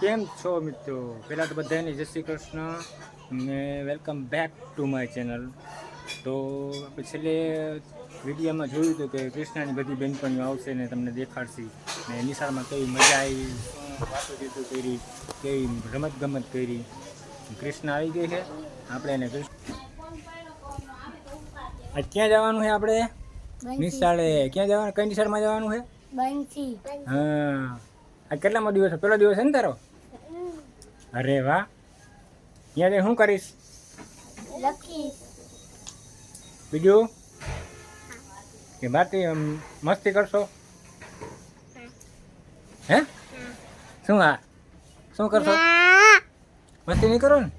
કેમ છો મિત્રો? પહેલાં તો બધાને જય શ્રી કૃષ્ણ ને welcome back to my channel. તો આપણે છેલ્લે વિડીયોમાં જોયું હતું કે કૃષ્ણાની બધી બહેનપણીઓ આવશે ને તમને દેખાડશે ને નિશાળમાં કેવી મજા આવી, વાતો ચીતો કરી, કેવી રમતગમત કરી. કૃષ્ણ આવી ગઈ છે. આપણે એને આજ ક્યાં જવાનું છે? આપણે નિશાળે. ક્યાં જવાનું? કઈ નિશાળમાં જવાનું છે? હા. આ કેટલામો દિવસ છે? પહેલો દિવસ છે ને તારો? અરે વાહ. ત્યાં શું કરીશ? બીજું કે બાકી મસ્તી કરશો? હે શું? હા શું કરશો? મસ્તી નહીં કરો ને?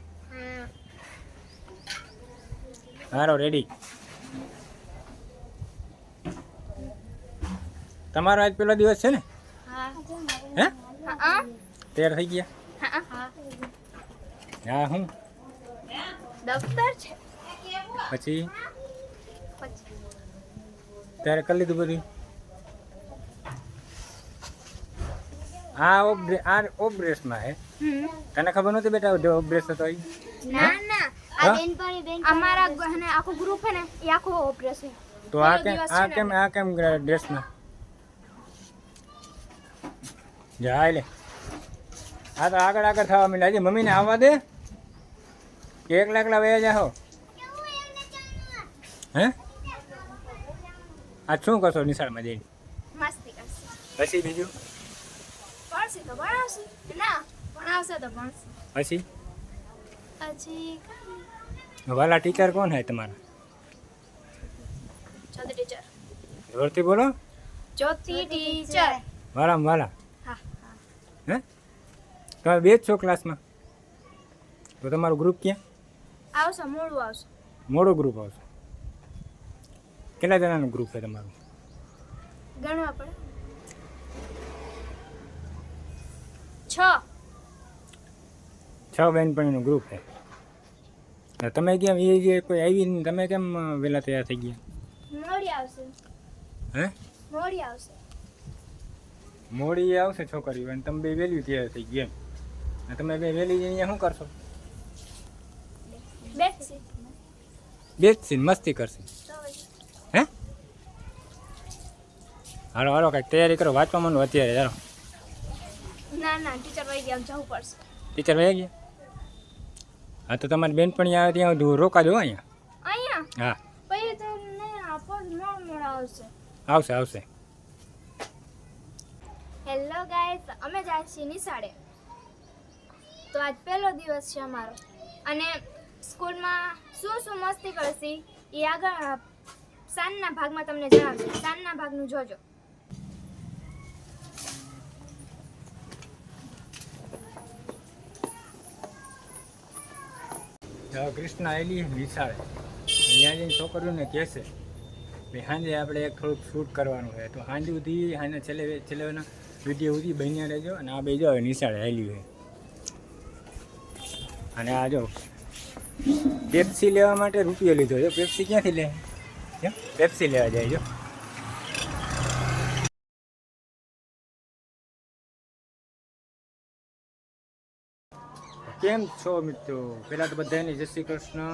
હારો રેડી. તમારો આજ પેલો દિવસ છે ને? હે તૈયાર થઈ ગયા? હા. હું દફતર છે. પછી ત્યારે કરી લીધું બધું? આ ઓફ ડ્રેસમાં હે. તને ખબર નહોતી બેટા ઓફ ડ્રેસ હતો? ના આ બેનપણી અમારા ઘરને આખો ગ્રુપ છે ને એ આખો ઓપરેસ છે. તો આ કેમ ડ્રેસમાં જાય લે? આ તો આગળ થવા માંડ્યા. હજી મમ્મીને આવવા દે કે એકલા વયા જાઓ? હે આ શું કરશો નિશાળમાં જઈને? મસ્તી કરશે. પછી બીજું? ભણશે તો ભણાવશે, ના ભણાવશે તો ભણશે. પછી વાલા પછી ટીચર કોણ હે તમારા? જ્યોતિ ટીચર. જોરથી બોલો. જ્યોતિ ટીચર. વાલા. હા. હે તમે બે જ છો ક્લાસમાં? તો તમારું ગ્રુપ ક્યાં? આવશે, મોડું આવશે. મોડો ગ્રુપ આવશે. કેટલા જણાનું ગ્રુપ છે તમારું? ગણવા પડે. 6 બહેનપણીનું ગ્રુપ છે. તમે કેમ એ જે કોઈ આવી નહીં, તમે કેમ વહેલા તૈયાર થઈ ગયા? મોડી આવશે. હે મોડી આવશે. મોડી આવશે છોકરીઓ અને તમે બે વહેલી તૈયાર થઈ ગયા એમ. તમે બે વહેલી અહીંયા શું કરશો? બેસી મસ્તી કરશે. હે હાલો કાંઈક તૈયારી કરો, વાંચવા માંડો અત્યારે. ચાલો. ના ટીચર વહી ગયા, જવું પડશે. ટીચર વહી ગયા? હા તો તમારી બેનપણી આવે ત્યાં રોકાજો અહીંયા. હા પછી તો નહીં આપો, મોડ આવશે. આવશે. હેલો ગાઈસ, અમે જાય છીએ નિશાળે. તો આજ પહેલો દિવસ છે અમારો અને સ્કૂલમાં શું મસ્તી કરશી એ આગળ સાંજના ભાગમાં તમને જણાવશે. સાંજના ભાગનું જોજો. કૃષ્ણ આવેલી નિશાળે. અહીંયા જઈને છોકરીઓને કહેશે કે સાંજે આપણે એક થોડુંક શૂટ કરવાનું છે. તો સાંજે સુધી સાંજે છેલ્લેના વિડીયો સુધી બન્યા રહેજો. અને આ બે જો નિશાળે આવેલી છે. અને આ જો પેપ્સી લેવા માટે રૂપિયો લીધો છે. પેપ્સી ક્યાંથી લે? પેપ્સી લેવા જાય જો. કેમ છો મિત્રો? પહેલાં તો બધાને જય શ્રી કૃષ્ણ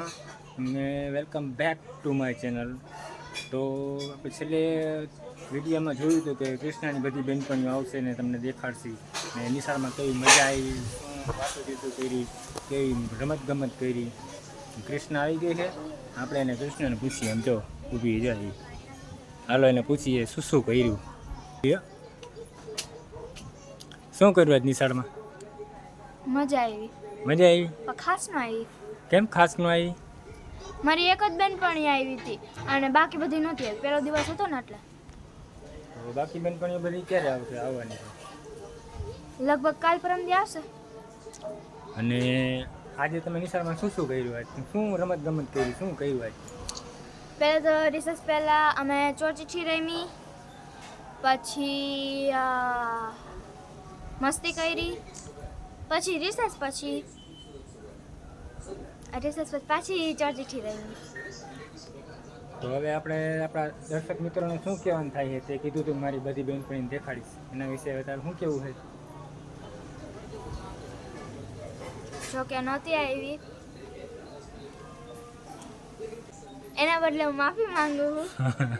ને welcome back to my channel. તો આપણે છેલ્લે વિડીયોમાં જોયું હતું કે કૃષ્ણાની બધી બહેનપણીઓ આવશે ને તમને દેખાડશે ને નિશાળમાં કેવી મજા આવી, વાતો ચીતો કરી, કેવી રમતગમત કરી. કૃષ્ણ આવી ગઈ છે. આપણે એને કૃષ્ણને પૂછીએ. એમ જો ઊભી જાય. હાલો એને પૂછીએ શું કર્યું. શું કર્યું આજ નિશાળમાં? મજા આવી. ખાસ ન આવી. કેમ ખાસ ન આવી? મારી એક જ બેનપણી આવી હતી અને બાકી બધી નહોતી આવી. પહેલો દિવસ હતો ને એટલે. બાકી બેનપણીઓ બધી ક્યારે આવશે? આવવાની લગભગ કાલ પરમ દી આવશે. અને આજે તમે નિશાળમાં શું કર્યું? આજ શું રમતગમત કરી? શું કર્યું આજ? પહેલાં તો રિસર્ચ પહેલાં અમે ચોચીઠી રમી, પછી મસ્તી કરી, પછી રિસર્ચ પછી પાછી ચોચીઠી રમી. તો હવે આપણે આપણા દર્શક મિત્રોને શું કહેવાનું થાય છે? તે કીધું તું મારી બધી બહેનપણીને દેખાડીશ. એના વિશે તારે શું કહેવું છે? જો કે નહોતી આવી. એના બદલે હું માફી માંગુ છું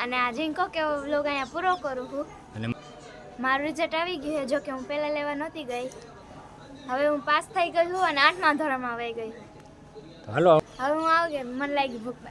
અને આ ઝીંકો કેવો વ્લોગ અહીંયા પૂરો કરું છું. અને મારું રિઝલ્ટ આવી ગયું છે, જો કે હું પહેલાં લેવા નહોતી ગઈ. હવે હું પાસ થઈ ગઈ છું અને 8મા ધોરણમાં વહી ગઈ. હાલો હવે હું આવી ગઈ, મને લાગી ભૂખ.